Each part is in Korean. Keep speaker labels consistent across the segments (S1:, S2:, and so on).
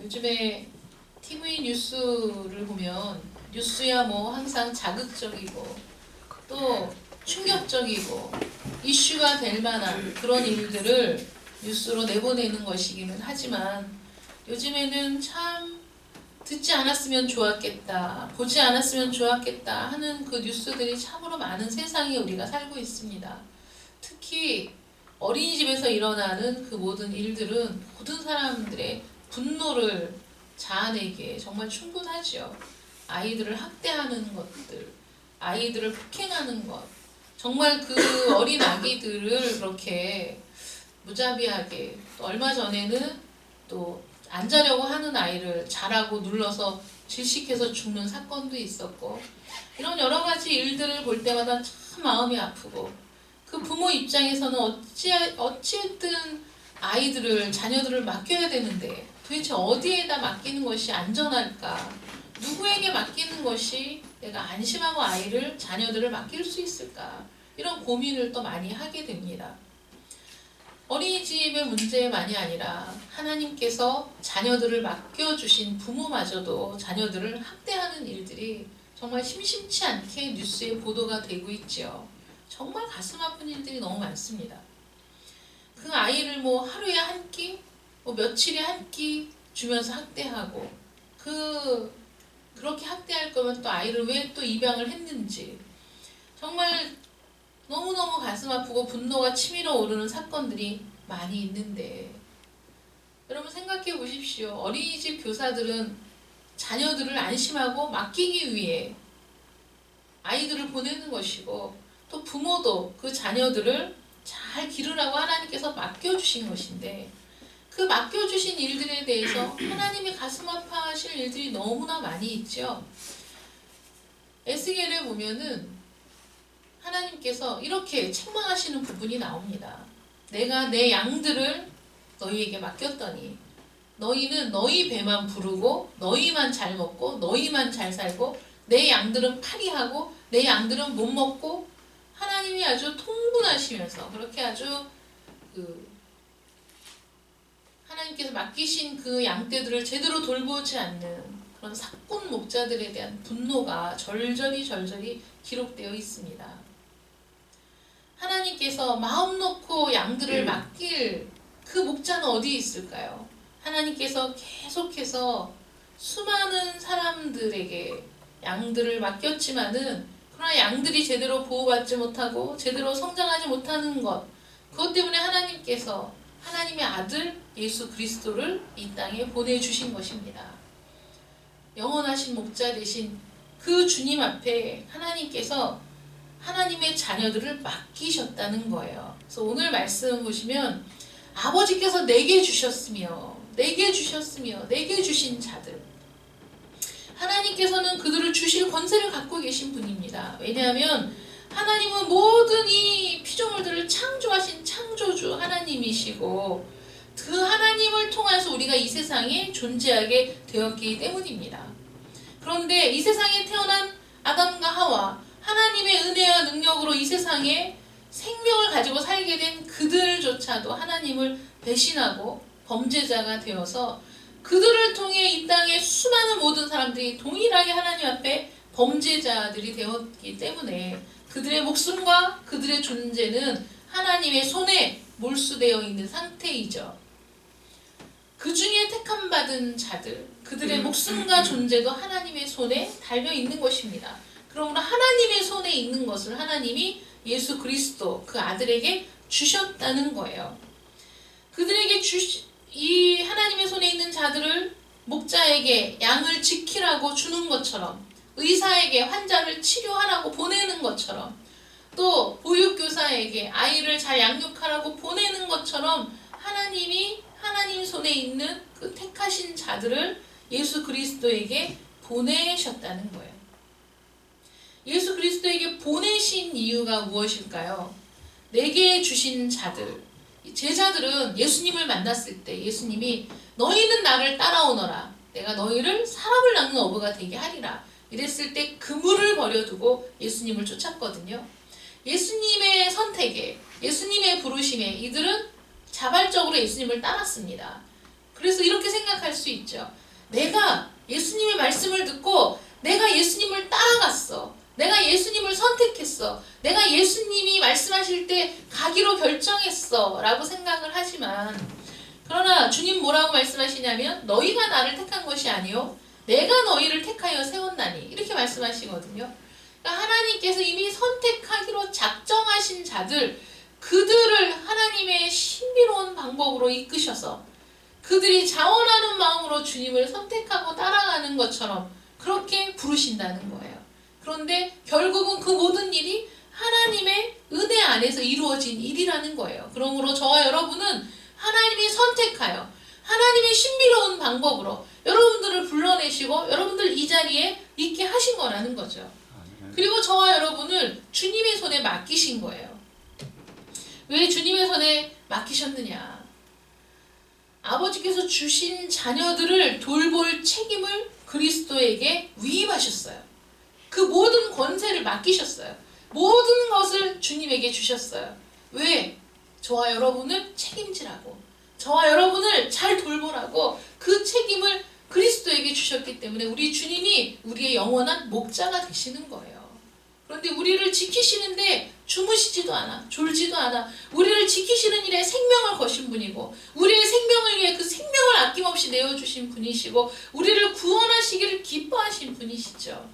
S1: 요즘에 TV 뉴스를 보면 뉴스야 뭐 항상 자극적이고 또 충격적이고 이슈가 될 만한 그런 일들을 뉴스로 내보내는 것이기는 하지만 요즘에는 참 듣지 않았으면 좋았겠다, 보지 않았으면 좋았겠다 하는 그 뉴스들이 참으로 많은 세상에 우리가 살고 있습니다. 특히 어린이집에서 일어나는 그 모든 일들은 모든 사람들의 분노를 자아내기에 정말 충분하죠. 아이들을 학대하는 것들, 아이들을 폭행하는 것, 정말 그 어린 아기들을 그렇게 무자비하게, 또 얼마 전에는 또 안 자려고 하는 아이를 자라고 눌러서 질식해서 죽는 사건도 있었고, 이런 여러 가지 일들을 볼 때마다 참 마음이 아프고, 그 부모 입장에서는 어찌했든 아이들을, 자녀들을 맡겨야 되는데 도대체 어디에다 맡기는 것이 안전할까? 누구에게 맡기는 것이 내가 안심하고 아이를, 자녀들을 맡길 수 있을까? 이런 고민을 또 많이 하게 됩니다. 어린이집의 문제만이 아니라 하나님께서 자녀들을 맡겨주신 부모마저도 자녀들을 학대하는 일들이 정말 심심치 않게 뉴스에 보도가 되고 있지요. 정말 가슴 아픈 일들이 너무 많습니다. 그 아이를 뭐 하루에 한 끼, 뭐 며칠에 한 끼 주면서 학대하고, 그렇게 학대할 거면 또 아이를 왜 또 입양을 했는지, 정말 너무너무 가슴 아프고 분노가 치밀어 오르는 사건들이 많이 있는데, 여러분 생각해 보십시오. 어린이집 교사들은 자녀들을 안심하고 맡기기 위해 아이들을 보내는 것이고, 또 부모도 그 자녀들을 잘 기르라고 하나님께서 맡겨주신 것인데, 그 맡겨주신 일들에 대해서 하나님이 가슴 아파하실 일들이 너무나 많이 있죠. 에스겔에 보면은 하나님께서 이렇게 책망하시는 부분이 나옵니다. 내가 내 양들을 너희에게 맡겼더니 너희는 너희 배만 부르고 너희만 잘 먹고 너희만 잘 살고 내 양들은 파리하고 내 양들은 못 먹고, 하나님이 아주 통분하시면서 그렇게 아주 하나님께서 맡기신 그 양떼들을 제대로 돌보지 않는 그런 사꾼 목자들에 대한 분노가 절절히 기록되어 있습니다. 하나님께서 마음 놓고 양들을 맡길 그 목자는 어디 있을까요? 하나님께서 계속해서 수많은 사람들에게 양들을 맡겼지만은, 그러나 양들이 제대로 보호받지 못하고 제대로 성장하지 못하는 것, 그것 때문에 하나님께서 하나님의 아들 예수 그리스도를 이 땅에 보내주신 것입니다. 영원하신 목자 되신 그 주님 앞에 하나님께서 하나님의 자녀들을 맡기셨다는 거예요. 그래서 오늘 말씀 보시면 아버지께서 내게 주셨으며 내게 주신 자들, 하나님께서는 그들을 주실 권세를 갖고 계신 분입니다. 왜냐하면 하나님은 모든 이 피조물들을 창조하신 창조주 하나님이시고, 그 하나님을 통해서 우리가 이 세상에 존재하게 되었기 때문입니다. 그런데 이 세상에 태어난 아담과 하와, 하나님의 은혜와 능력으로 이 세상에 생명을 가지고 살게 된 그들조차도 하나님을 배신하고 범죄자가 되어서, 그들을 통해 이 땅의 수많은 모든 사람들이 동일하게 하나님 앞에 범죄자들이 되었기 때문에 그들의 목숨과 그들의 존재는 하나님의 손에 몰수되어 있는 상태이죠. 그 중에 택함받은 자들, 그들의 목숨과 존재도 하나님의 손에 달려 있는 것입니다. 그러므로 하나님의 손에 있는 것을 하나님이 예수 그리스도 그 아들에게 주셨다는 거예요. 그들에게 이 하나님의 손에 있는 자들을 목자에게 양을 지키라고 주는 것처럼, 의사에게 환자를 치료하라고 보내는 것처럼, 또 보육교사에게 아이를 잘 양육하라고 보내는 것처럼, 하나님이 하나님 손에 있는 그 택하신 자들을 예수 그리스도에게 보내셨다는 거예요. 예수 그리스도에게 보내신 이유가 무엇일까요? 내게 주신 자들, 제자들은 예수님을 만났을 때 예수님이 너희는 나를 따라오너라, 내가 너희를 사람을 낚는 어부가 되게 하리라 이랬을 때 그물을 버려두고 예수님을 쫓았거든요. 예수님의 선택에, 예수님의 부르심에 이들은 자발적으로 예수님을 따랐습니다. 그래서 이렇게 생각할 수 있죠. 내가 예수님의 말씀을 듣고 내가 예수님을 따라갔어. 내가 예수님을 선택했어. 내가 예수님이 말씀하실 때 가기로 결정했어 라고 생각을 하지만, 그러나 주님 뭐라고 말씀하시냐면 너희가 나를 택한 것이 아니요 내가 너희를 택하여 세웠나니, 이렇게 말씀하시거든요. 그러니까 하나님께서 이미 선택하기로 작정하신 자들, 그들을 하나님의 신비로운 방법으로 이끄셔서 그들이 자원하는 마음으로 주님을 선택하고 따라가는 것처럼 그렇게 부르신다는 거예요. 그런데 결국은 그 모든 일이 하나님의 은혜 안에서 이루어진 일이라는 거예요. 그러므로 저와 여러분은 하나님이 선택하여 하나님의 신비로운 방법으로 여러분들을 불러내시고 여러분들 이 자리에 있게 하신 거라는 거죠. 그리고 저와 여러분을 주님의 손에 맡기신 거예요. 왜 주님의 손에 맡기셨느냐? 아버지께서 주신 자녀들을 돌볼 책임을 그리스도에게 위임하셨어요. 그 모든 권세를 맡기셨어요. 모든 것을 주님에게 주셨어요. 왜? 저와 여러분을 책임지라고, 저와 여러분을 잘 돌보라고 그 책임을 그리스도에게 주셨기 때문에 우리 주님이 우리의 영원한 목자가 되시는 거예요. 그런데 우리를 지키시는데 주무시지도 않아, 졸지도 않아. 우리를 지키시는 일에 생명을 거신 분이고 우리의 생명을 위해 그 생명을 아낌없이 내어주신 분이시고 우리를 구원하시기를 기뻐하신 분이시죠.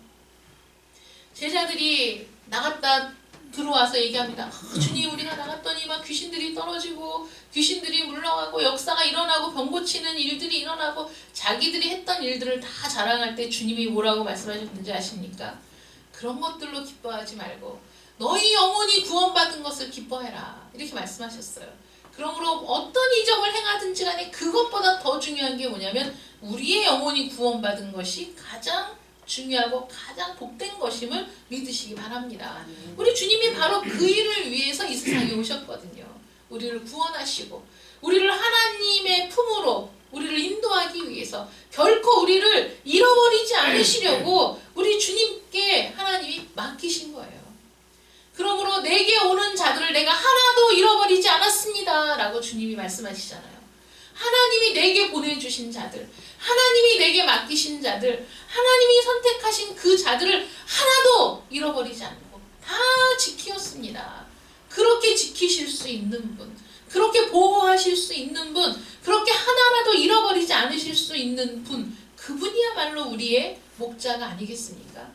S1: 제자들이 나갔다 들어와서 얘기합니다. 주님, 우리가 나갔더니 막 귀신들이 떨어지고 귀신들이 물러가고 역사가 일어나고 병 고치는 일들이 일어나고, 자기들이 했던 일들을 다 자랑할 때 주님이 뭐라고 말씀하셨는지 아십니까? 그런 것들로 기뻐하지 말고 너희 영혼이 구원받은 것을 기뻐해라, 이렇게 말씀하셨어요. 그러므로 어떤 이적을 행하든지 간에 그것보다 더 중요한 게 뭐냐면 우리의 영혼이 구원받은 것이 가장 중요하고 가장 복된 것임을 믿으시기 바랍니다. 우리 주님이 바로 그 일을 위해서 이 세상에 오셨거든요. 우리를 구원하시고 우리를 하나님의 품으로 우리를 인도하기 위해서, 결코 우리를 잃어버리지 않으시려고 우리 주님께 하나님이 맡기신 거예요. 그러므로 내게 오는 자들을 내가 하나도 잃어버리지 않았습니다 라고 주님이 말씀하시잖아요. 하나님이 내게 보내주신 자들, 하나님이 내게 맡기신 자들, 하나님이 선택하신 그 자들을 하나도 잃어버리지 않고 다 지키었습니다. 그렇게 지키실 수 있는 분, 그렇게 보호하실 수 있는 분, 그렇게 하나라도 잃어버리지 않으실 수 있는 분, 그분이야말로 우리의 목자가 아니겠습니까?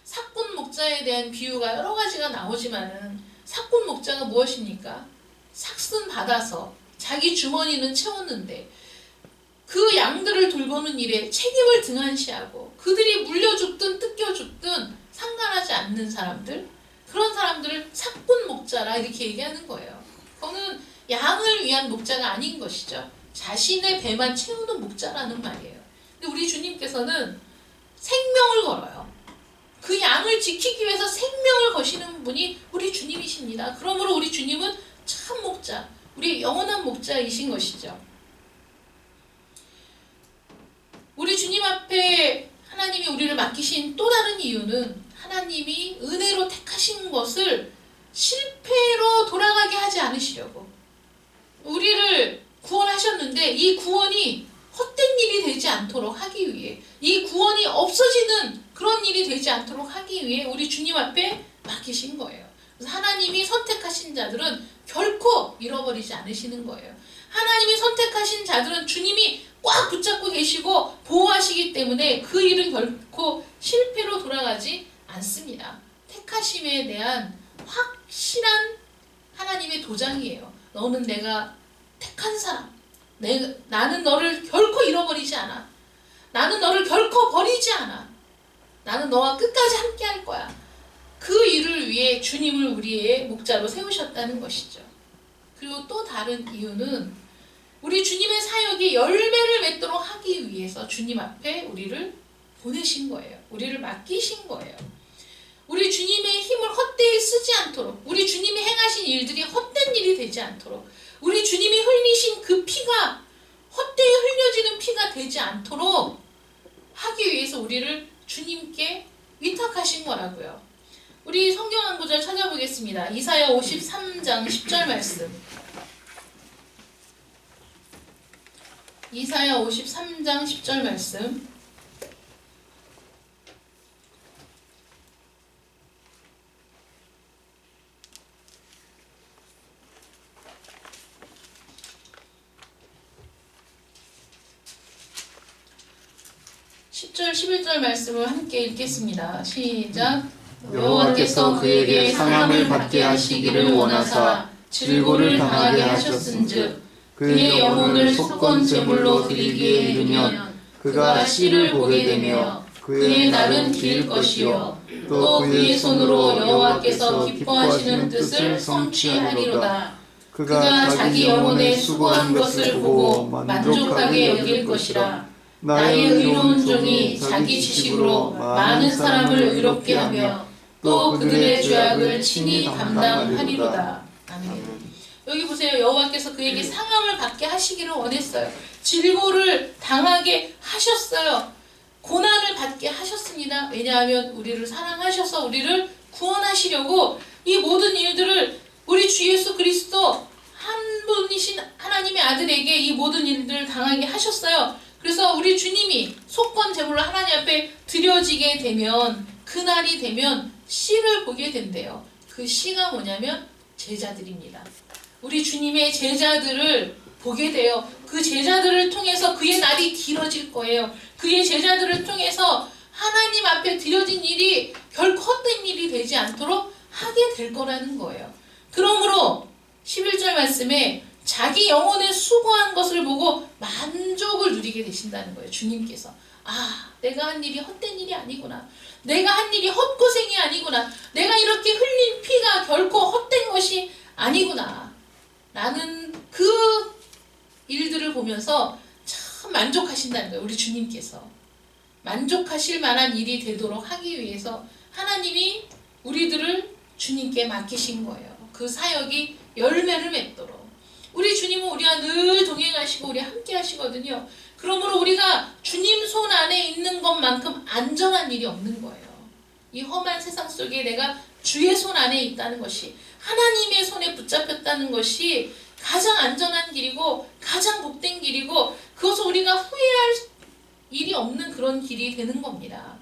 S1: 삭군 목자에 대한 비유가 여러 가지가 나오지만은 삭군 목자가 무엇입니까? 삭슨 받아서 자기 주머니는 채웠는데 그 양들을 돌보는 일에 책임을 등한시하고 그들이 물려 죽든 뜯겨 죽든 상관하지 않는 사람들, 그런 사람들을 삭군 목자라 이렇게 얘기하는 거예요. 그거는 양을 위한 목자가 아닌 것이죠. 자신의 배만 채우는 목자라는 말이에요. 근데 우리 주님께서는 생명을 걸어요. 그 양을 지키기 위해서 생명을 거시는 분이 우리 주님이십니다. 그러므로 우리 주님은 참 목자, 우리 영원한 목자이신 것이죠. 우리 주님 앞에 하나님이 우리를 맡기신 또 다른 이유는 하나님이 은혜로 택하신 것을 실패로 돌아가게 하지 않으시려고, 우리를 구원하셨는데 이 구원이 헛된 일이 되지 않도록 하기 위해, 이 구원이 없어지는 그런 일이 되지 않도록 하기 위해 우리 주님 앞에 맡기신 거예요. 그래서 하나님이 선택하신 자들은 결코 잃어버리지 않으시는 거예요. 하나님이 선택하신 자들은 주님이 꽉 붙잡고 계시고 보호하시기 때문에 그 일은 결코 실패로 돌아가지 않습니다. 택하심에 대한 확실한 하나님의 도장이에요. 너는 내가 택한 사람, 나는 너를 결코 잃어버리지 않아. 나는 너를 결코 버리지 않아. 나는 너와 끝까지 함께 할 거야. 그 일을 위해 주님을 우리의 목자로 세우셨다는 것이죠. 그리고 또 다른 이유는 우리 주님의 사역이 열매를 맺도록 하기 위해서 주님 앞에 우리를 보내신 거예요. 우리를 맡기신 거예요. 우리 주님의 힘을 헛되이 쓰지 않도록, 우리 주님이 행하신 일들이 헛된 일이 되지 않도록, 우리 주님이 흘리신 그 피가 헛되이 흘려지는 피가 되지 않도록 하기 위해서 우리를 주님께 위탁하신 거라고요. 우리 성경 한 구절 찾아보겠습니다. 이사야 53장 10절 말씀. 이사야 53장 10절 말씀. (10절) (11절) 말씀을 함께 읽겠습니다. 시작.
S2: 여호와께서 그에게 상함을 받게 하시기를 원하사 질고를 당하게 하셨은즉 그의 영혼을 속건 제물로 드리기에 이르면 그가 씨를 보게 되며 그의 날은 길 것이요 또 그의 손으로 여호와께서 기뻐하시는 뜻을 성취하리로다. 그가 자기 영혼에 수고한 것을 보고 만족하게 여길 것이라. 나의 의로운 종이 자기 지식으로 많은 사람을 의롭게 하며 또 그들의 죄악을 친히 담당하리로다. 아멘. 여기 보세요. 여호와께서 그에게 상함을 받게 하시기를 원했어요. 질고를 당하게 하셨어요. 고난을 받게 하셨습니다. 왜냐하면 우리를 사랑하셔서 우리를 구원하시려고 이 모든 일들을 우리 주 예수 그리스도 한 분이신 하나님의 아들에게 이 모든 일들을 당하게 하셨어요. 그래서 우리 주님이 속건 제물로 하나님 앞에 드려지게 되면, 그날이 되면 씨를 보게 된대요. 그 씨가 뭐냐면 제자들입니다. 우리 주님의 제자들을 보게 돼요. 그 제자들을 통해서 그의 날이 길어질 거예요. 그의 제자들을 통해서 하나님 앞에 드려진 일이 결코 헛된 일이 되지 않도록 하게 될 거라는 거예요. 그러므로 11절 말씀에 자기 영혼에 수고한 것을 보고 만족을 누리게 되신다는 거예요. 주님께서. 아, 내가 한 일이 헛된 일이 아니구나. 내가 한 일이 헛고생이 아니구나. 내가 이렇게 흘린 피가 결코 헛된 것이 아니구나. 라는 그 일들을 보면서 참 만족하신다는 거예요. 우리 주님께서. 만족하실 만한 일이 되도록 하기 위해서 하나님이 우리들을 주님께 맡기신 거예요. 그 사역이 열매를 맺도록. 우리 주님은 우리와 늘 동행하시고 우리 함께 하시거든요. 그러므로 우리가 주님 손 안에 있는 것만큼 안전한 일이 없는 거예요. 이 험한 세상 속에 내가 주의 손 안에 있다는 것이, 하나님의 손에 붙잡혔다는 것이 가장 안전한 길이고 가장 복된 길이고, 그것을 우리가 후회할 일이 없는 그런 길이 되는 겁니다.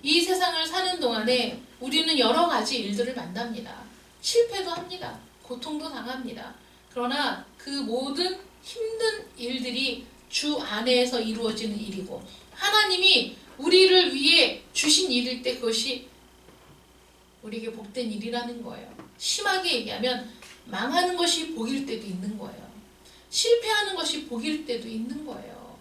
S2: 이 세상을 사는 동안에 우리는 여러 가지 일들을 만납니다. 실패도 합니다. 고통도 당합니다. 그러나 그 모든 힘든 일들이 주 안에서 이루어지는 일이고, 하나님이 우리를 위해 주신 일일 때 그것이 우리에게 복된 일이라는 거예요. 심하게 얘기하면 망하는 것이 복일 때도 있는 거예요. 실패하는 것이 복일 때도 있는 거예요.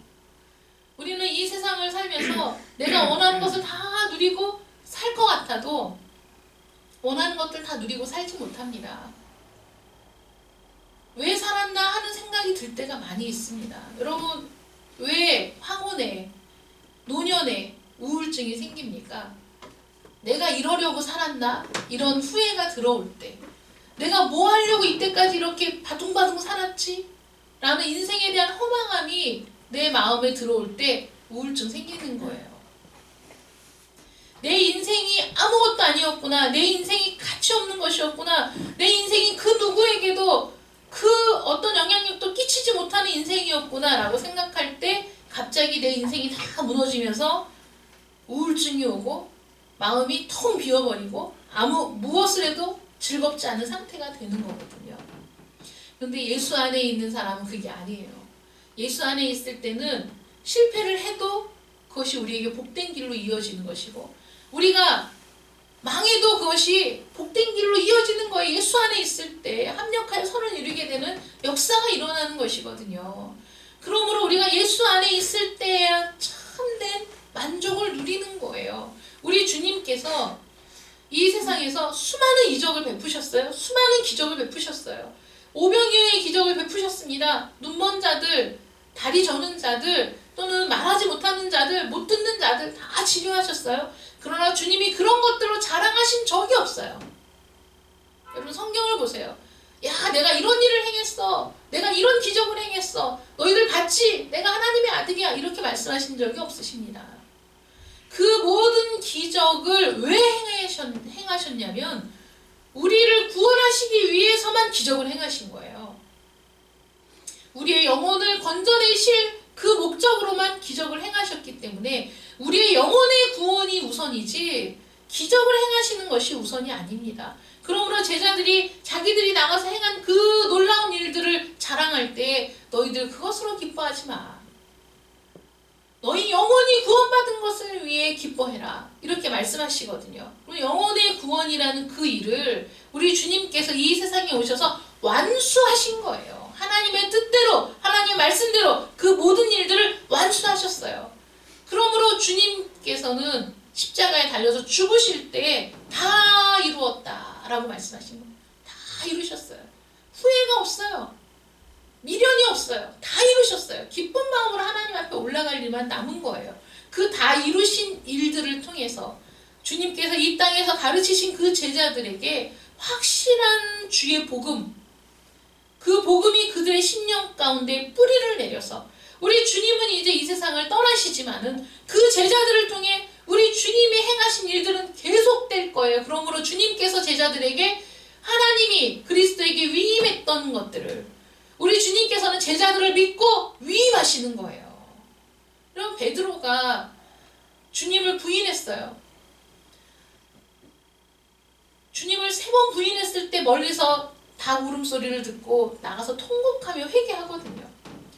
S2: 우리는 이 세상을 살면서 내가 원하는 것을 다 누리고 살 것 같아도 원하는 것들 다 누리고 살지 못합니다. 왜 살았나 하는 생각이 들 때가 많이 있습니다. 여러분, 왜 황혼에, 노년에 우울증이 생깁니까? 내가 이러려고 살았나? 이런 후회가 들어올 때, 내가 뭐 하려고 이때까지 이렇게 바둥바둥 살았지? 라는 인생에 대한 허망함이 내 마음에 들어올 때 우울증 생기는 거예요. 내 인생이 아무것도 아니었구나. 내 인생이 가치 없는 것이었구나. 내 인생이 그 누구에게도 그 어떤 영향력도 끼치지 못하는 인생이었구나 라고 생각할 때 갑자기 내 인생이 다 무너지면서 우울증이 오고 마음이 텅 비어버리고 무엇을 해도 즐겁지 않은 상태가 되는 거거든요. 그런데 예수 안에 있는 사람은 그게 아니에요. 예수 안에 있을 때는 실패를 해도 그것이 우리에게 복된 길로 이어지는 것이고, 우리가 망해도 그것이 복된 길로 이어지는 거예요. 예수 안에 있을 때 합력하여 선을 이루게 되는 역사가 일어나는 것이거든요. 그러므로 우리가 예수 안에 있을 때야 참된 만족을 누리는 거예요. 우리 주님께서 이 세상에서 수많은 이적을 베푸셨어요. 수많은 기적을 베푸셨어요. 오병이어의 기적을 베푸셨습니다. 눈먼 자들, 다리 저는 자들, 또는 말하지 못하는 자들, 못 듣는 자들 다 치료하셨어요. 그러나 주님이 그런 것들로 자랑하신 적이 없어요. 여러분, 성경을 보세요. 야, 내가 이런 일을 행했어. 내가 이런 기적을 행했어. 너희들 봤지? 내가 하나님의 아들이야. 이렇게 말씀하신 적이 없으십니다. 그 모든 기적을 왜 행하셨냐면 우리를 구원하시기 위해서만 기적을 행하신 거예요. 우리의 영혼을 건져내실 그
S1: 양적으로만 기적을 행하셨기 때문에 우리의 영혼의 구원이 우선이지 기적을 행하시는 것이 우선이 아닙니다. 그러므로 제자들이 자기들이 나가서 행한 그 놀라운 일들을 자랑할 때 너희들 그것으로 기뻐하지 마. 너희 영혼이 구원받은 것을 위해 기뻐해라. 이렇게 말씀하시거든요. 그리고 영혼의 구원이라는 그 일을 우리 주님께서 이 세상에 오셔서 완수하신 거예요. 하나님의 뜻대로, 하나님의 말씀대로 그 모든 일들을 완수하셨어요. 그러므로 주님께서는 십자가에 달려서 죽으실 때 다 이루었다라고 말씀하신 거예요. 다 이루셨어요. 후회가 없어요. 미련이 없어요. 다 이루셨어요. 기쁜 마음으로 하나님 앞에 올라갈 일만 남은 거예요. 그 다 이루신 일들을 통해서 주님께서 이 땅에서 가르치신 그 제자들에게 확실한 주의 복음, 그 복음이 그들의 심령 가운데 뿌리를 내려서 우리 주님은 이제 이 세상을 떠나시지만은 그 제자들을 통해 우리 주님이 행하신 일들은 계속될 거예요. 그러므로 주님께서 제자들에게 하나님이 그리스도에게 위임했던 것들을 우리 주님께서는 제자들을 믿고 위임하시는 거예요. 그럼 베드로가 주님을 부인했어요. 주님을 3번 부인했을 때 멀리서 다 울음소리를 듣고 나가서 통곡하며 회개하거든요.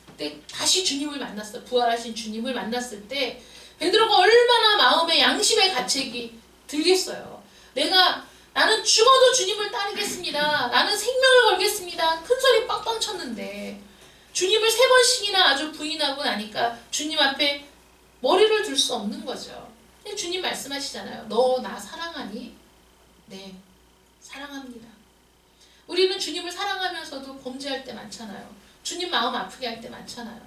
S1: 근데 다시 주님을 만났어요. 부활하신 주님을 만났을 때 베드로가 얼마나 마음의 양심의 가책이 들겠어요. 나는 죽어도 주님을 따르겠습니다. 나는 생명을 걸겠습니다. 큰 소리 빵빵 쳤는데 주님을 3번씩이나 아주 부인하고 나니까 주님 앞에 머리를 들 수 없는 거죠. 근데 주님 말씀하시잖아요. 너 나 사랑하니? 네, 사랑합니다. 우리는 주님을 사랑하면서도 범죄할 때 많잖아요. 주님 마음 아프게 할 때 많잖아요.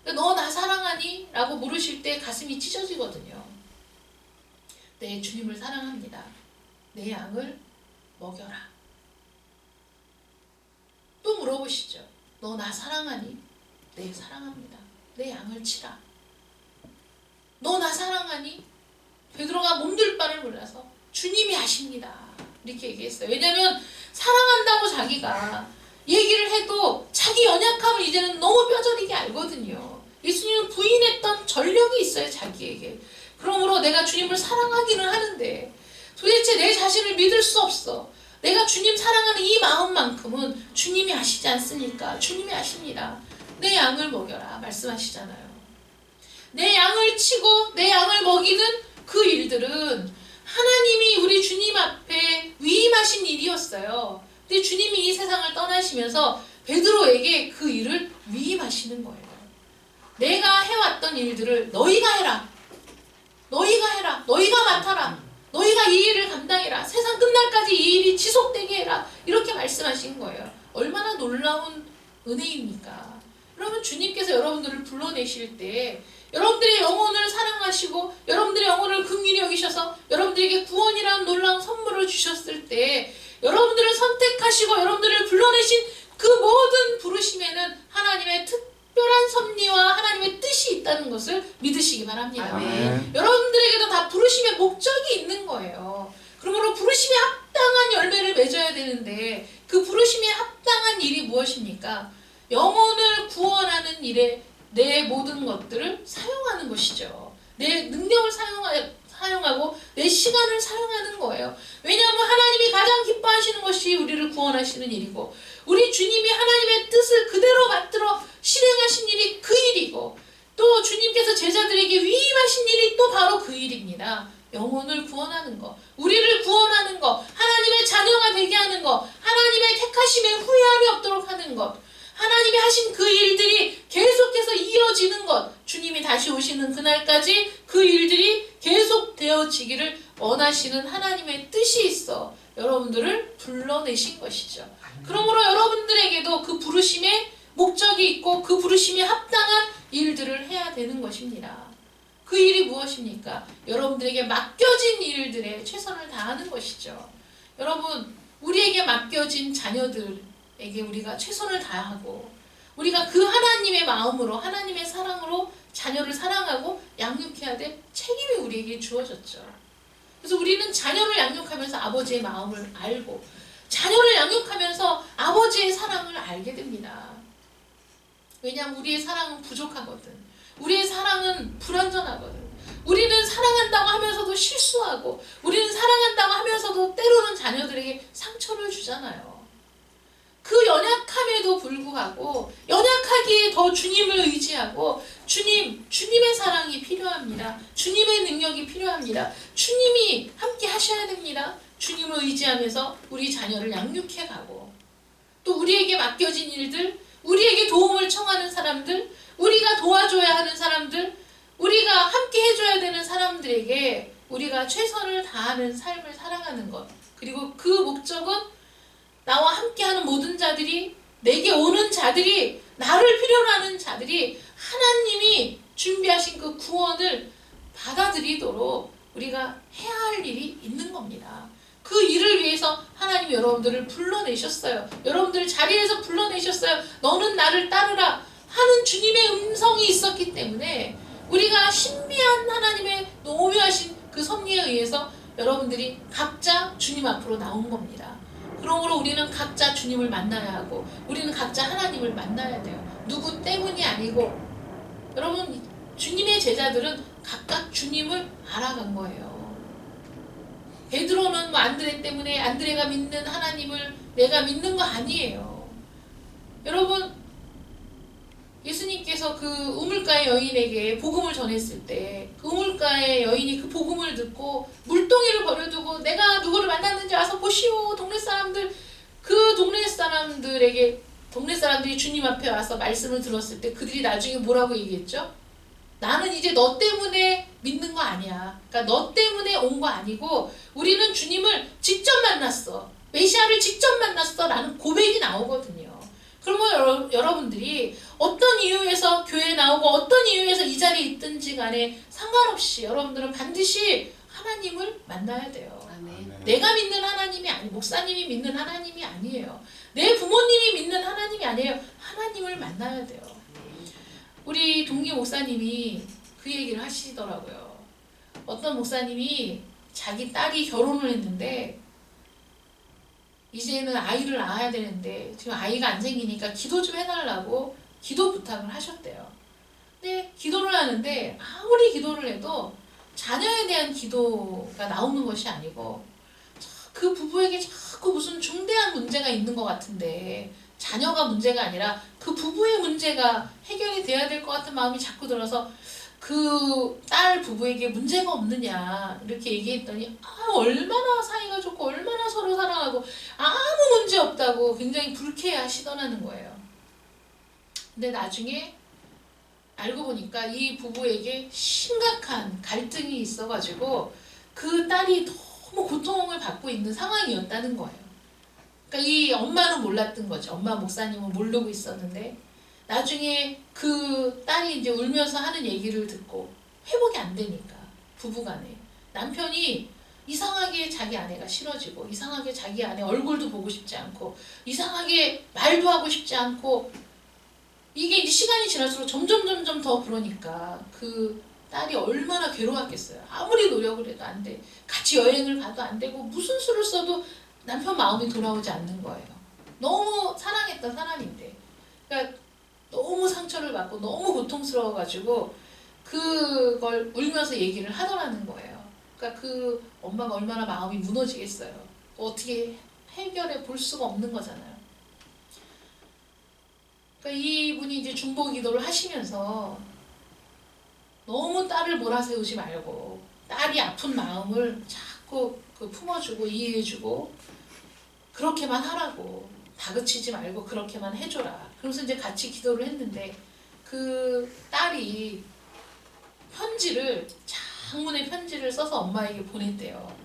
S1: 너 나 사랑하니? 라고 물으실 때 가슴이 찢어지거든요. 네, 주님을 사랑합니다. 내 양을 먹여라. 또 물어보시죠. 너 나 사랑하니? 네, 사랑합니다. 내 양을 치라. 너 나 사랑하니? 베드로가 몸둘 바를 몰라서 주님이 아십니다. 이렇게 얘기했어요. 왜냐하면 사랑한다고 자기가 얘기를 해도 자기 연약함을 이제는 너무 뼈저리게 알거든요. 예수님을 부인했던 전력이 있어요, 자기에게. 그러므로 내가 주님을 사랑하기는 하는데 도대체 내 자신을 믿을 수 없어. 내가 주님 사랑하는 이 마음만큼은 주님이 아시지 않습니까? 주님이 아십니다. 내 양을 먹여라 말씀하시잖아요. 내 양을 치고 내 양을 먹이는 그 일들은 하나님이 우리 주님 앞에 위임하신 일이었어요. 근데 주님이 이 세상을 떠나시면서 베드로에게 그 일을 위임하시는 거예요. 내가 해왔던 일들을 너희가 해라. 너희가 해라. 너희가 맡아라. 너희가 이 일을 감당해라. 세상 끝날까지 이 일이 지속되게 해라. 이렇게 말씀하신 거예요. 얼마나 놀라운 은혜입니까? 그러면 주님께서 여러분들을 불러내실 때 여러분들의 영혼을 사랑하시고 여러분들의 영혼을 긍휼히 여기셔서 여러분들에게 구원이라는 놀라운 선물을 주셨을 때 여러분들을 선택하시고 여러분들을 불러내신 그 모든 부르심에는 하나님의 특별한 섭리와 하나님의 뜻이 있다는 것을 믿으시기 바랍니다.
S2: 아멘.
S1: 여러분들에게도 다 부르심의 목적이 있는 거예요. 그러므로 부르심에 합당한 열매를 맺어야 되는데 그 부르심에 합당한 일이 무엇입니까? 영혼을 구원하는 일에 내 모든 것들을 사용하는 것이죠. 내 능력을 사용하고 내 시간을 사용하는 거예요. 왜냐하면 하나님이 가장 기뻐하시는 것이 우리를 구원하시는 일이고 우리 주님이 하나님의 뜻을 그대로 받들어 실행하신 일이 그 일이고 또 주님께서 제자들에게 위임하신 일이 또 바로 그 일입니다. 영혼을 구원하는 것, 우리를 구원하는 것, 하나님의 자녀가 되게 하는 것, 하나님의 택하심에 후회함이 없도록 하는 것, 하나님이 하신 그 일들이 계속해서 이어지는 것, 주님이 다시 오시는 그날까지 그 일들이 계속 되어지기를 원하시는 하나님의 뜻이 있어 여러분들을 불러내신 것이죠. 그러므로 여러분들에게도 그 부르심에 목적이 있고 그 부르심에 합당한 일들을 해야 되는 것입니다. 그 일이 무엇입니까? 여러분들에게 맡겨진 일들에 최선을 다하는 것이죠. 여러분, 우리에게 맡겨진 자녀들에게 우리가 최선을 다하고 우리가 그 하나님의 마음으로 하나님의 사랑으로 자녀를 사랑하고 양육해야 될 책임이 우리에게 주어졌죠. 그래서 우리는 자녀를 양육하면서 아버지의 마음을 알고 자녀를 양육하면서 아버지의 사랑을 알게 됩니다. 왜냐하면 우리의 사랑은 부족하거든. 우리의 사랑은 불완전하거든. 우리는 사랑한다고 하면서도 실수하고, 우리는 사랑한다고 하면서도 때로는 자녀들에게 상처를 주잖아요. 그 연약함에도 불구하고 연약하기에 더 주님을 의지하고, 주님의 사랑이 필요합니다. 주님의 능력이 필요합니다. 주님이 함께 하셔야 됩니다. 주님을 의지하면서 우리 자녀를 양육해 가고, 또 우리에게 맡겨진 일들, 우리에게 도움을 청하는 사람들, 우리가 도와줘야 하는 사람들, 우리가 함께 해줘야 되는 사람들에게 우리가 최선을 다하는 삶을 살아가는 것. 그리고 그 목적은 나와 함께하는 모든 자들이, 내게 오는 자들이, 나를 필요로 하는 자들이 하나님이 준비하신 그 구원을 받아들이도록 우리가 해야 할 일이 있는 겁니다. 그 일을 위해서 하나님이 여러분들을 불러내셨어요. 여러분들 자리에서 불러내셨어요. 너는 나를 따르라 하는 주님의 음성이 있었기 때문에 우리가 신비한 하나님의 오묘하신 그 섭리에 의해서 여러분들이 각자 주님 앞으로 나온 겁니다. 그러므로 우리는 각자 주님을 만나야 하고, 우리는 각자 하나님을 만나야 돼요. 누구 때문이 아니고, 여러분 주님의 제자들은 각각 주님을 알아간 거예요. 베드로는 안드레 때문에 안드레가 믿는 하나님을 내가 믿는 거 아니에요. 여러분, 예수님께서 그 우물가의 여인에게 복음을 전했을 때 그 우물가의 여인이 그 복음을 듣고 물동이를 버려두고 내가 누구를 만났는지 와서 보시오. 동네 사람들, 그 동네 사람들이 주님 앞에 와서 말씀을 들었을 때 그들이 나중에 뭐라고 얘기했죠? 나는 이제 너 때문에 믿는 거 아니야. 그러니까 너 때문에 온 거 아니고 우리는 주님을 직접 만났어. 메시아를 직접 만났어. 라는 고백이 나오거든요. 그러면 여러분들이 어떤 이유에서 교회에 나오고 어떤 이유에서 이 자리에 있든지 간에 상관없이 여러분들은 반드시 하나님을 만나야 돼요.
S2: 아멘.
S1: 내가 믿는 하나님이 아니에요. 목사님이 믿는 하나님이 아니에요. 내 부모님이 믿는 하나님이 아니에요. 하나님을 만나야 돼요. 우리 동기 목사님이 그 얘기를 하시더라고요. 어떤 목사님이 자기 딸이 결혼을 했는데 이제는 아이를 낳아야 되는데 지금 아이가 안 생기니까 기도 좀 해달라고 기도 부탁을 하셨대요. 근데 기도를 하는데 아무리 기도를 해도 자녀에 대한 기도가 나오는 것이 아니고 그 부부에게 자꾸 무슨 중대한 문제가 있는 것 같은데 자녀가 문제가 아니라 그 부부의 문제가 해결이 돼야 될 것 같은 마음이 자꾸 들어서 그 딸 부부에게 문제가 없느냐 이렇게 얘기했더니 얼마나 사이가 좋고 얼마나 서로 사랑하고 아무 문제 없다고 굉장히 불쾌해하시더라는 거예요. 근데 나중에 알고 보니까 이 부부에게 심각한 갈등이 있어가지고 그 딸이 너무 고통을 받고 있는 상황이었다는 거예요. 그러니까 이 엄마는 몰랐던 거죠. 엄마 목사님은 모르고 있었는데 나중에 그 딸이 이제 울면서 하는 얘기를 듣고 회복이 안 되니까 부부간에 남편이 이상하게 자기 아내가 싫어지고 이상하게 자기 아내 얼굴도 보고 싶지 않고 이상하게 말도 하고 싶지 않고 이게 이제 시간이 지날수록 점점 더 그러니까 그 딸이 얼마나 괴로웠겠어요. 아무리 노력을 해도 안 돼. 같이 여행을 가도 안 되고 무슨 수를 써도 남편 마음이 돌아오지 않는 거예요. 너무 사랑했던 사람인데. 그러니까 너무 상처를 받고 너무 고통스러워가지고 그걸 울면서 얘기를 하더라는 거예요. 그러니까 그 엄마가 얼마나 마음이 무너지겠어요. 어떻게 해결해 볼 수가 없는 거잖아요. 그러니까 이분이 이제 중보 기도를 하시면서 너무 딸을 몰아세우지 말고 딸이 아픈 마음을 자꾸 품어주고 이해해주고 그렇게만 하라고 다그치지 말고 그렇게만 해줘라. 그러면서 이제 같이 기도를 했는데 그 딸이 장문의 편지를 써서 엄마에게 보냈대요.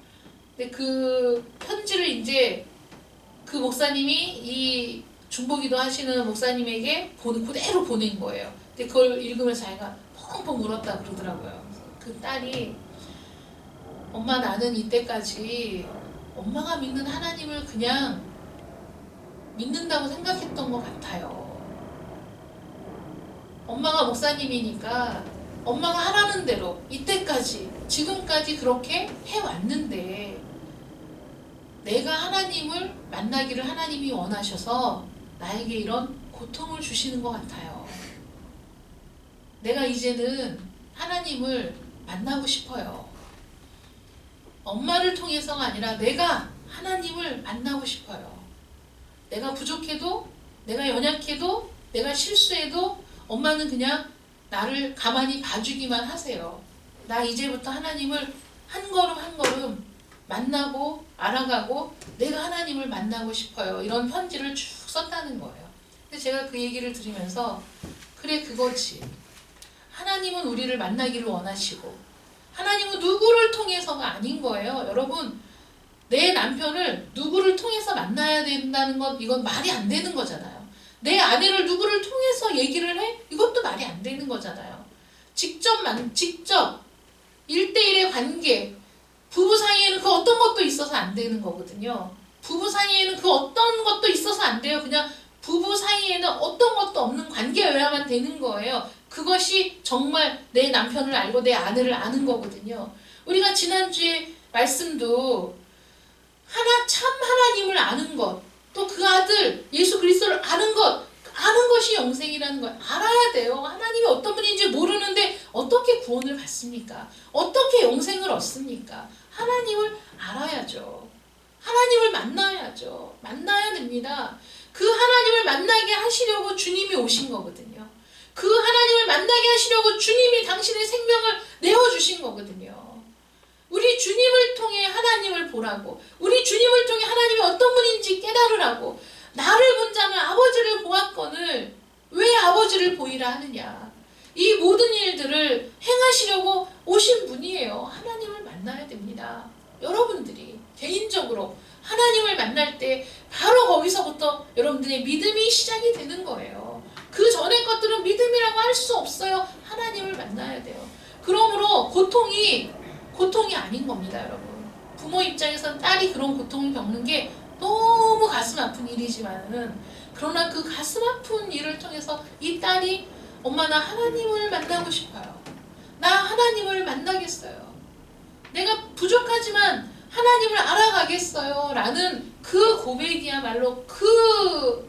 S1: 근데 그 편지를 이제 그 목사님이 이 중보기도 하시는 목사님에게 그대로 보낸 거예요. 근데 그걸 읽으면서 자기가 펑펑 울었다 그러더라고요. 그 딸이 엄마 나는 이때까지 엄마가 믿는 하나님을 그냥 믿는다고 생각했던 것 같아요. 엄마가 목사님이니까 엄마가 하라는 대로 이때까지 지금까지 그렇게 해왔는데 내가 하나님을 만나기를 하나님이 원하셔서 나에게 이런 고통을 주시는 것 같아요. 내가 이제는 하나님을 만나고 싶어요. 엄마를 통해서가 아니라 내가 하나님을 만나고 싶어요. 내가 부족해도, 내가 연약해도, 내가 실수해도 엄마는 그냥 나를 가만히 봐주기만 하세요. 나 이제부터 하나님을 한 걸음 한 걸음 만나고 알아가고 내가 하나님을 만나고 싶어요. 이런 편지를 쭉 썼다는 거예요. 근데 제가 그 얘기를 들으면서 그래, 그거지. 하나님은 우리를 만나기를 원하시고 하나님은 누구를 통해서가 아닌 거예요. 여러분, 내 남편을 누구를 통해서 만나야 된다는 건 이건 말이 안 되는 거잖아요. 내 아내를 누구를 통해서 얘기를 해? 이것도 말이 안 되는 거잖아요. 직접 1대1의 관계, 부부 사이에는 그 어떤 것도 있어서 안 되는 거거든요. 부부 사이에는 그 어떤 것도 있어서 안 돼요. 그냥 부부 사이에는 어떤 것도 없는 관계여야만 되는 거예요. 그것이 정말 내 남편을 알고 내 아내를 아는 거거든요. 우리가 지난주에 말씀도 참 하나님을 아는 것, 또 그 아들 예수 그리스도를 아는 것이 영생이라는 걸 알아야 돼요. 하나님이 어떤 분인지 모르는데 어떻게 구원을 받습니까? 어떻게 영생을 얻습니까? 하나님을 알아야죠. 하나님을 만나야죠. 만나야 됩니다. 그 하나님을 만나게 하시려고 주님이 오신 거거든요. 그 하나님을 만나게 하시려고 주님이 당신의 생명을 내어주신 거거든요. 우리 주님을 통해 하나님을 보라고, 우리 주님을 통해 하나님이 어떤 분인지 깨달으라고, 나를 본 자는 아버지를 보았거늘 왜 아버지를 보이라 하느냐. 이 모든 일들을 행하시려고 오신 분이에요. 하나님을 만나야 됩니다. 여러분들이 개인적으로 하나님을 만날 때 바로 거기서부터 여러분들의 믿음이 시작이 되는 거예요. 그 전의 것들은 믿음이라고 할 수 없어요. 하나님을 만나야 돼요. 그러므로 고통이 아닌 겁니다, 여러분. 부모 입장에서는 딸이 그런 고통을 겪는 게 너무 가슴 아픈 일이지만은, 그러나 그 가슴 아픈 일을 통해서 이 딸이 엄마, 나 하나님을 만나고 싶어요. 나 하나님을 만나겠어요. 내가 부족하지만 하나님을 알아가겠어요. 라는 그 고백이야말로 그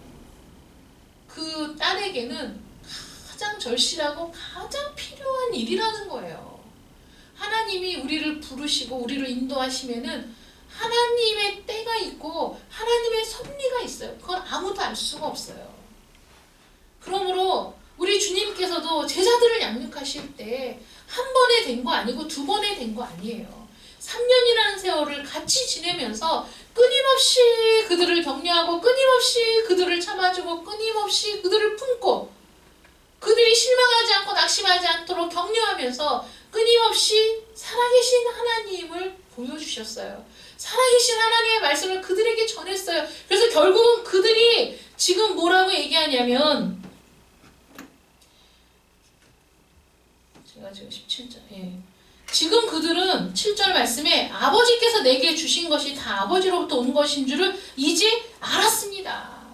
S1: 딸에게는 가장 절실하고 가장 필요한 일이라는 거예요. 하나님이 우리를 부르시고 우리를 인도하시면은 하나님의 때가 있고 하나님의 섭리가 있어요. 그건 아무도 알 수가 없어요. 그러므로 우리 주님께서도 제자들을 양육하실 때 한 번에 된 거 아니고 두 번에 된 거 아니에요. 3년이라는 세월을 같이 지내면서 끊임없이 그들을 격려하고 끊임없이 그들을 참아주고 끊임없이 그들을 품고 그들이 실망하지 않고 낙심하지 않도록 격려하면서 끊임없이 살아계신 하나님을 보여주셨어요. 살아계신 하나님의 말씀을 그들에게 전했어요. 그래서 결국은 그들이 지금 뭐라고 얘기하냐면, 제가 지금 17절, 지금 그들은 7절 말씀에 아버지께서 내게 주신 것이 다 아버지로부터 온 것인 줄을 이제 알았습니다.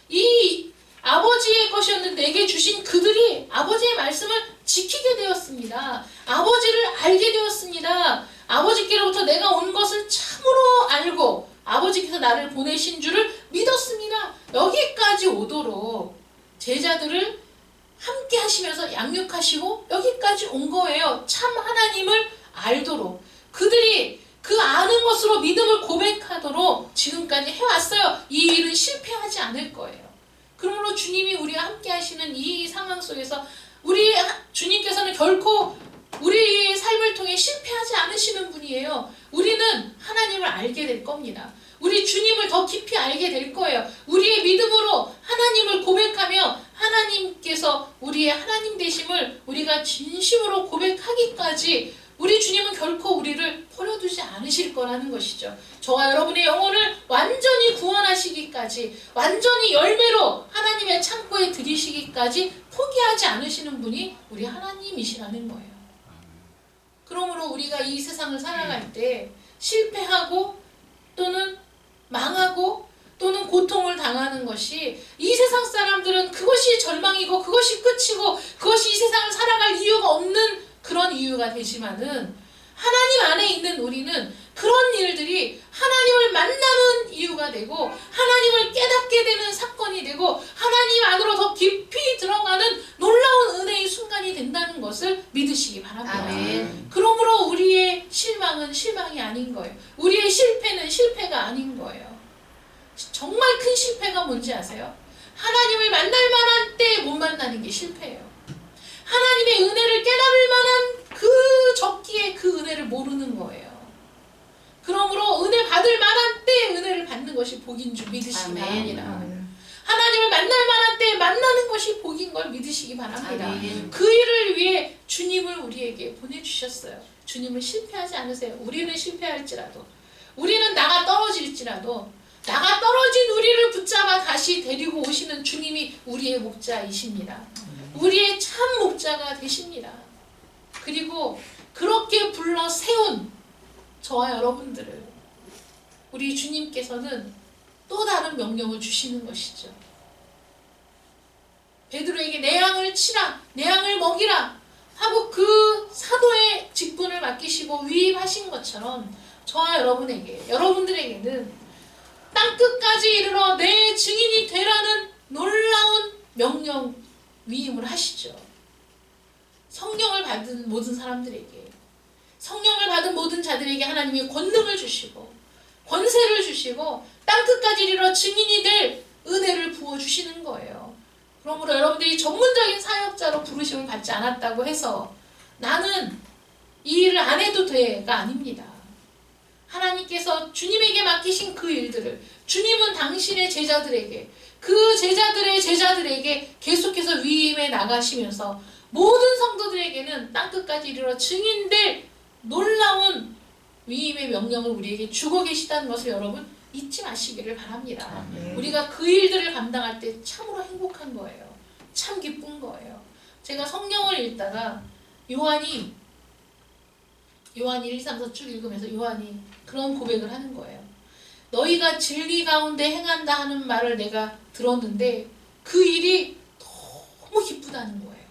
S1: 이 아버지의 것이었는데 내게 주신 그들이 아버지의 말씀을 지키게 되었습니다. 아버지를 알게 되었습니다. 아버지께로부터 내가 온 것을 참으로 알고 아버지께서 나를 보내신 줄을 믿었습니다. 여기까지 오도록 제자들을 함께 하시면서 양육하시고 여기까지 온 거예요. 참 하나님을 알도록. 그들이 그 아는 것으로 믿음을 고백하도록 지금까지 해왔어요. 이 일은 실패하지 않을 거예요. 그러므로 주님이 우리와 함께 하시는 이 상황 속에서 우리 주님께서는 결코 우리의 삶을 통해 실패하지 않으시는 분이에요. 우리는 하나님을 알게 될 겁니다. 우리 주님을 더 깊이 알게 될 거예요. 우리의 믿음으로 하나님을 고백하며 하나님께서 우리의 하나님 되심을 우리가 진심으로 고백하기까지 우리 주님은 결코 우리를 버려두지 않으실 거라는 것이죠. 저와 여러분의 영혼을 완전히 구원하시기까지, 완전히 열매로 하나님의 창고에 들이시기까지 포기하지 않으시는 분이 우리 하나님이시라는 거예요. 그러므로 우리가 이 세상을 살아갈 때 실패하고 또는 망하고 또는 고통을 당하는 것이, 이 세상 사람들은 그것이 절망이고 그것이 끝이고 그것이 이 세상을 살아갈 이유가 없는 그런 이유가 되지만은, 하나님 안에 있는 우리는 그런 일들이 하나님을 만나는 이유가 되고 하나님을 깨닫게 되는 사건이 되고 하나님 안으로 더 깊이 들어가는 놀라운 은혜의 순간이 된다는 정말 큰 실패가 뭔지 아세요? 하나님을 만날 만한 때에 못 만나는 게 실패예요. 하나님의 은혜를 깨달을 만한 그 적기에 그 은혜를 모르는 거예요. 그러므로 은혜 받을 만한 때에 은혜를 받는 것이 복인 줄 믿으시기 바랍니다. 하나님을 만날 만한 때에 만나는 것이 복인 걸 믿으시기 바랍니다.
S3: 아멘.
S1: 그 일을 위해 주님을 우리에게 보내주셨어요. 주님은 실패하지 않으세요. 우리는 실패할지라도, 우리는 나가 떨어질지라도, 나가 떨어진 우리를 붙잡아 다시 데리고 오시는 주님이 우리의 목자이십니다. 우리의 참 목자가 되십니다. 그리고 그렇게 불러 세운 저와 여러분들을 우리 주님께서는 또 다른 명령을 주시는 것이죠. 베드로에게 내 양을 치라, 내 양을 먹이라 하고 그 사도의 직분을 맡기시고 위임하신 것처럼 저와 여러분들에게는 땅끝까지 이르러 내 증인이 되라는 놀라운 명령 위임을 하시죠. 성령을 받은 모든 사람들에게, 성령을 받은 모든 자들에게 하나님이 권능을 주시고 권세를 주시고 땅끝까지 이르러 증인이 될 은혜를 부어주시는 거예요. 그러므로 여러분들이 전문적인 사역자로 부르심을 받지 않았다고 해서 나는 이 일을 안 해도 돼가 아닙니다. 하나님께서 주님에게 맡기신 그 일들을 주님은 당신의 제자들에게, 그 제자들의 제자들에게 계속해서 위임해 나가시면서 모든 성도들에게는 땅끝까지 이르러 증인될 놀라운 위임의 명령을 우리에게 주고 계시다는 것을 여러분 잊지 마시기를 바랍니다. 우리가 그 일들을 감당할 때 참으로 행복한 거예요. 참 기쁜 거예요. 제가 성경을 읽다가 요한이 1, 2, 3, 4 쭉 읽으면서 요한이 그런 고백을 하는 거예요. 너희가 진리 가운데 행한다 하는 말을 내가 들었는데 그 일이 너무 기쁘다는 거예요.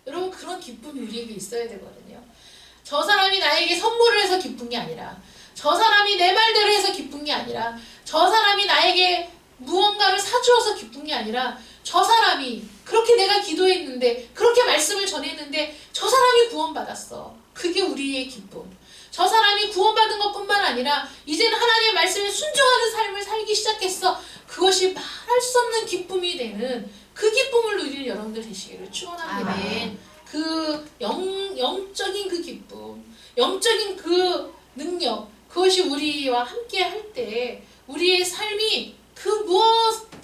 S1: 여러분 그런 기쁨이 우리에게 있어야 되거든요. 저 사람이 나에게 선물을 해서 기쁜 게 아니라, 저 사람이 내 말대로 해서 기쁜 게 아니라, 저 사람이 나에게 무언가를 사주어서 기쁜 게 아니라, 저 사람이 그렇게 내가 기도했는데, 그렇게 말씀을 전했는데 저 사람이 구원받았어. 그게 우리의 기쁨. 저 사람이 구원받은 것뿐만 아니라 이제는 하나님의 말씀에 순종하는 삶을 살기 시작했어. 그것이 말할 수 없는 기쁨이 되는 그 기쁨을 누리는 여러분들 되시기를 축원합니다.
S3: 아멘.
S1: 그 영적인 그 기쁨, 영적인 그 능력, 그것이 우리와 함께 할 때 우리의 삶이 그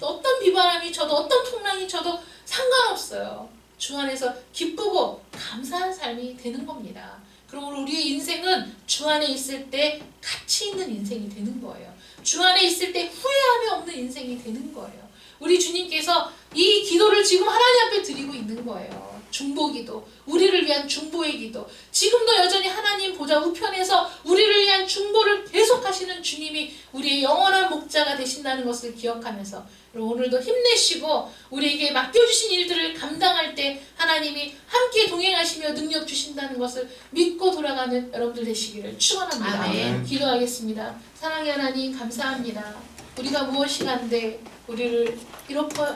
S1: 어떤 비바람이 쳐도 어떤 풍랑이 쳐도 상관없어요. 주 안에서 기쁘고 감사한 삶이 되는 겁니다. 그러므로 우리의 인생은 주 안에 있을 때 가치 있는 인생이 되는 거예요. 주 안에 있을 때 후회함이 없는 인생이 되는 거예요. 우리 주님께서 이 기도를 지금 하나님 앞에 드리고 있는 거예요. 중보기도, 우리를 위한 중보의 기도. 지금도 여전히 하나님 보좌 우편에서 우리를 위한 중보를 계속하시는 주님이 우리의 영원한 목자가 되신다는 것을 기억하면서 오늘도 힘내시고 우리에게 맡겨주신 일들을 감당할 때 하나님이 함께 동행하시며 능력 주신다는 것을 믿고 돌아가는 여러분들 되시기를 축원합니다.
S3: 아멘.
S1: 기도하겠습니다. 사랑의 하나님 감사합니다. 우리가 무엇이 한데 우리를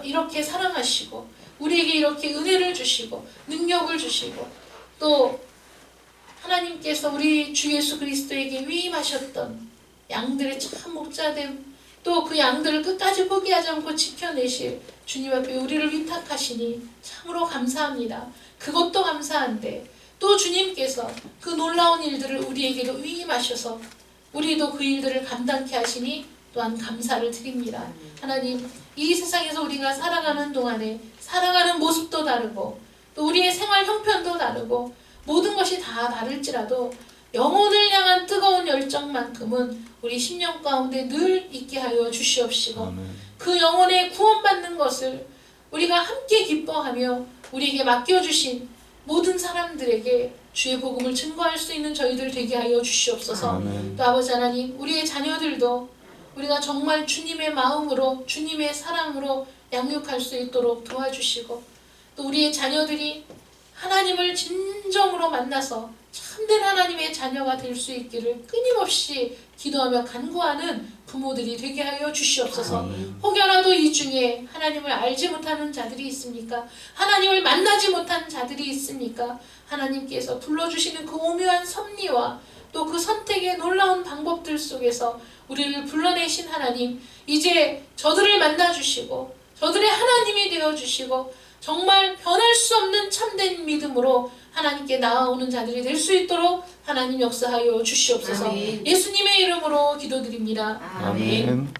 S1: 이렇게 사랑하시고 우리에게 이렇게 은혜를 주시고 능력을 주시고 또 하나님께서 우리 주 예수 그리스도에게 위임하셨던 양들의 참 목자됨, 또 그 양들을 끝까지 포기하지 않고 지켜내실 주님 앞에 우리를 위탁하시니 참으로 감사합니다. 그것도 감사한데 또 주님께서 그 놀라운 일들을 우리에게도 위임하셔서 우리도 그 일들을 감당케 하시니 또한 감사를 드립니다. 하나님, 이 세상에서 우리가 살아가는 동안에 살아가는 모습도 다르고 또 우리의 생활 형편도 다르고 모든 것이 다 다를지라도 영혼을 향한 뜨거운 열정만큼은 우리 심령 가운데 늘 있게 하여 주시옵시고 그 영혼의 구원받는 것을 우리가 함께 기뻐하며 우리에게 맡겨주신 모든 사람들에게 주의 복음을 증거할 수 있는 저희들 되게 하여 주시옵소서. 또 아버지 하나님, 우리의 자녀들도 우리가 정말 주님의 마음으로 주님의 사랑으로 양육할 수 있도록 도와주시고 또 우리의 자녀들이 하나님을 진정으로 만나서 참된 하나님의 자녀가 될 수 있기를 끊임없이 기도하며 간구하는 부모들이 되게 하여 주시옵소서. 혹여라도 이 중에 하나님을 알지 못하는 자들이 있습니까? 하나님을 만나지 못한 자들이 있습니까? 하나님께서 불러주시는 그 오묘한 섭리와 또 그 선택의 놀라운 방법들 속에서 우리를 불러내신 하나님, 이제 저들을 만나주시고 저들의 하나님이 되어주시고 정말 변할 수 없는 참된 믿음으로 하나님께 나아오는 자들이 될 수 있도록 하나님 역사하여 주시옵소서.
S3: 아멘.
S1: 예수님의 이름으로 기도드립니다.
S2: 아멘.